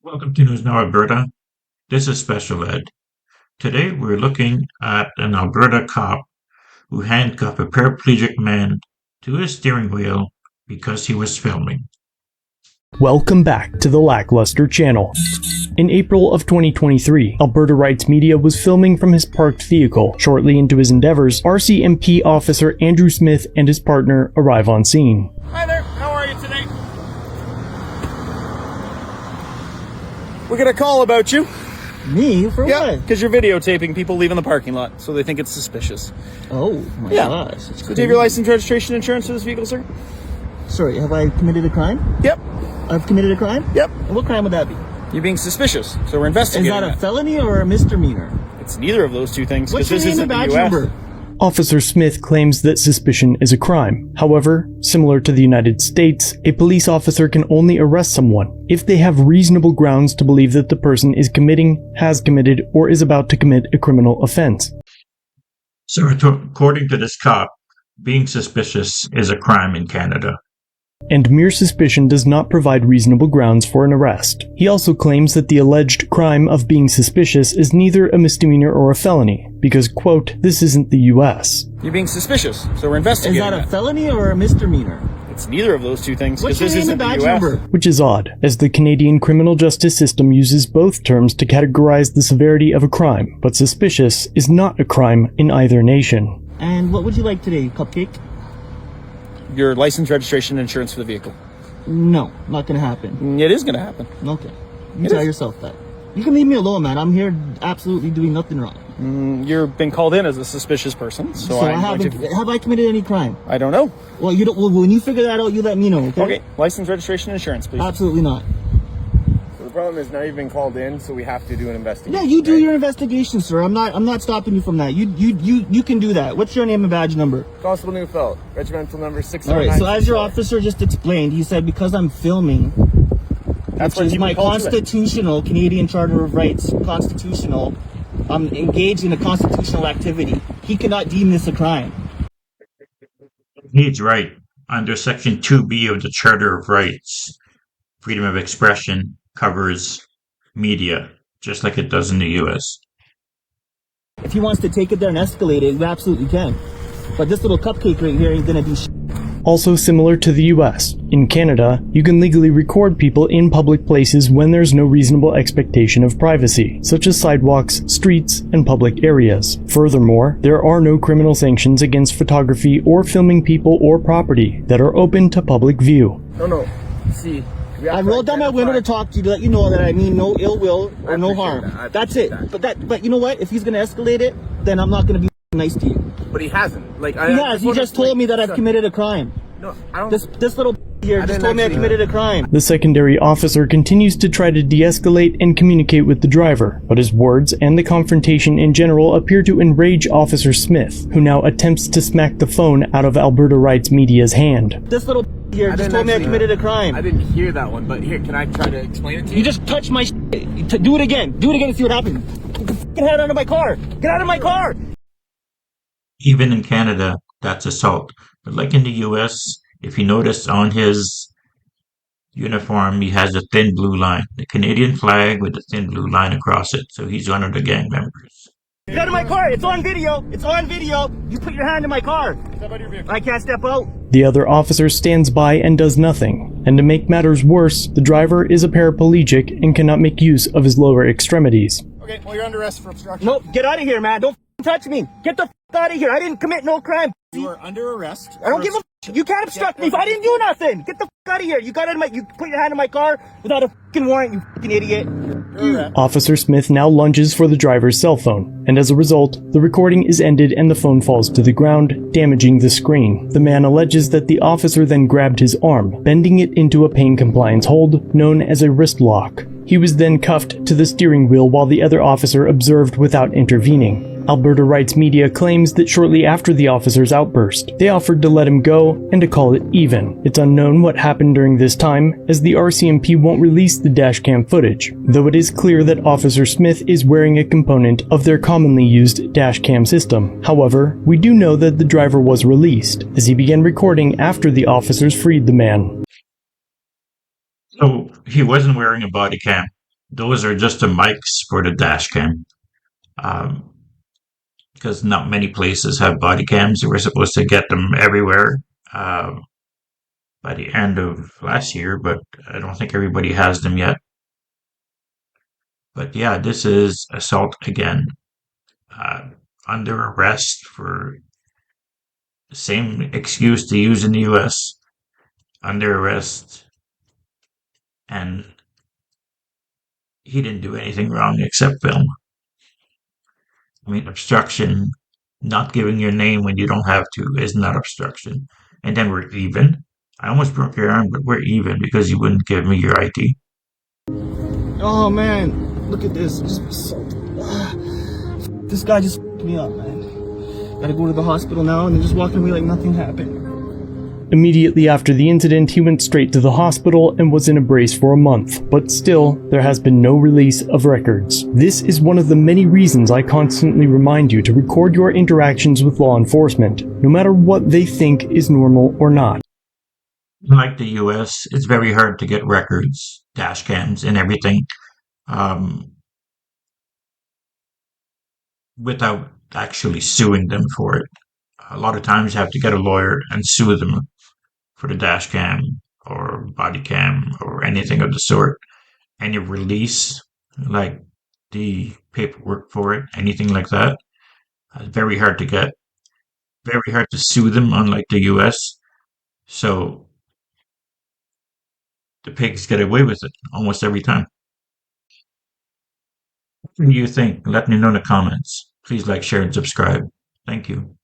Welcome to News Now Alberta. This is Special Ed. Today we're looking at an Alberta cop who handcuffed a paraplegic man to his steering wheel because he was filming. Welcome back to the Lackluster channel. In April of 2023, Alberta Rights Media was filming from his parked vehicle. Shortly into his endeavors, RCMP officer Andrew Smith and his partner arrive on scene. Hi there, how are you today? We got a call about you. Me? For Yeah, what? because you're videotaping people leaving the parking lot, so they think it's suspicious. Oh my gosh. It's So do you crazy. have your license, registration, insurance for this vehicle, sir? Sorry, have I committed a crime? Yep. I've committed a crime? Yep. And what crime would that be? You're being suspicious, so we're Is investigating that a felony or a misdemeanor? It's neither of those two things, What's because your this name and isn't the badge US. number? Officer Smith claims that suspicion is a crime. However, similar to the United States, a police officer can only arrest someone if they have reasonable grounds to believe that the person is committing, has committed, or is about to commit a criminal offense. So, according to this cop, being suspicious is a crime in Canada. And mere suspicion does not provide reasonable grounds for an arrest. He also claims that the alleged crime of being suspicious is neither a misdemeanor or a felony, because, quote, this isn't the US. You're being suspicious, so we're Is investigating that a felony or a misdemeanor? It's neither of those two things, What's because your this name and isn't the badge US. number? Which is odd, as the Canadian criminal justice system uses both terms to categorize the severity of a crime, but suspicious is not a crime in either nation. And what would you like today, cupcake? Your license, registration, insurance for the vehicle. No, not gonna happen. It is going to happen. Okay. You It tell is. yourself that. You can leave me alone, man. I'm here absolutely doing nothing wrong. You've been called in as a suspicious person, so I'm going to... Have I committed any crime? I don't know. Well, you don't. Well, when you figure that out, you let me know. Okay. Okay, license, registration, insurance, please. Absolutely not. So the problem is now you've been called in, so we have to do an investigation. Yeah, you do right? your investigation, sir. I'm not stopping you from that. You can do that. What's your name and badge number? Constable Neufeld, regimental number All 609. right. So as your officer just explained, he said because I'm filming, That's which is what my he called you in. constitutional Canadian Charter of Rights, constitutional. I'm engaged in a constitutional activity. He cannot deem this a crime. He's right. Under Section 2B of the Charter of Rights, freedom of expression covers media, just like it does in the US. If he wants to take it there and escalate it, we absolutely can. But this little cupcake right here ain't gonna do shit. Also similar to the US, in Canada, you can legally record people in public places when there's no reasonable expectation of privacy, such as sidewalks, streets, and public areas. Furthermore, there are no criminal sanctions against photography or filming people or property that are open to public view. No. See, we have I to rolled down my window to identify- talk to you to let you know that I mean no ill will or I no appreciate harm. that. I That's appreciate it. that. But you know what? If he's gonna escalate it, then I'm not gonna be nice to you. But he hasn't. Like, He has. He just told me that I've committed a crime. No, I don't. This little here I just didn't told me I actually- committed a crime. The secondary officer continues to try to de-escalate and communicate with the driver, but his words and the confrontation in general appear to enrage Officer Smith, who now attempts to smack the phone out of Alberta Rights Media's hand. This little here I just didn't told me I actually- committed a crime. I didn't hear that one, but here, can I try to explain it to you? You just touched my do it again. Do it again and see what happens. Get the fucking head out of my car. Get out of my car. Even in Canada, that's assault. But like in the US, if you notice on his uniform, he has a thin blue line, the Canadian flag with a thin blue line across it. So he's one of the gang members. Get out of my car. It's on video. It's on video. You put your hand in my car. I can't step out. The other officer stands by and does nothing, and to make matters worse, the driver is a paraplegic and cannot make use of his lower extremities. Okay, well, you're under arrest for obstruction. Nope. Get out of here, man. Don't touch me. Get the out of here. I didn't commit no crime. You are under arrest. I don't give a you can't obstruct me if I didn't do nothing. Get the out of here. You got in my you put your hand in my car without a fucking warrant, you fucking idiot. Officer Smith now lunges for the driver's cell phone, and as a result, the recording is ended and the phone falls to the ground, damaging the screen. The man alleges that the officer then grabbed his arm, bending it into a pain compliance hold known as a wrist lock. He was then cuffed to the steering wheel while the other officer observed without intervening. Alberta Rights Media claims that shortly after the officer's outburst, they offered to let him go and to call it even. It's unknown what happened during this time, as the RCMP won't release the dashcam footage, though it is clear that Officer Smith is wearing a component of their commonly used dashcam system. However, we do know that the driver was released, as he began recording after the officers freed the man. So he wasn't wearing a body cam. Those are just the mics for the dash cam. Um, because not many places have body cams. We were supposed to get them everywhere uh, by the end of last year, but I don't think everybody has them yet. But yeah, this is assault again. Uh, Under arrest for the same excuse they use in the US. Under arrest, and he didn't do anything wrong except film. I mean, obstruction, not giving your name when you don't have to is not obstruction. And then we're even. I almost broke your arm, but we're even because you wouldn't give me your ID. Oh man, look at this. Just assault. This guy just f***ed me up, man. Gotta go to the hospital now and then just walking away like nothing happened. Immediately after the incident, he went straight to the hospital and was in a brace for a month, but still, there has been no release of records. This is one of the many reasons I constantly remind you to record your interactions with law enforcement, no matter what they think is normal or not. Like the US, it's very hard to get records, dash cams, and everything um, without actually suing them for it. A lot of times you have to get a lawyer and sue them for the dash cam or body cam or anything of the sort. Any release, like the paperwork for it, anything like that, very hard to get. Very hard to sue them, unlike the US. So the pigs get away with it almost every time. What do you think? Let me know in the comments. Please like, share, and subscribe. Thank you.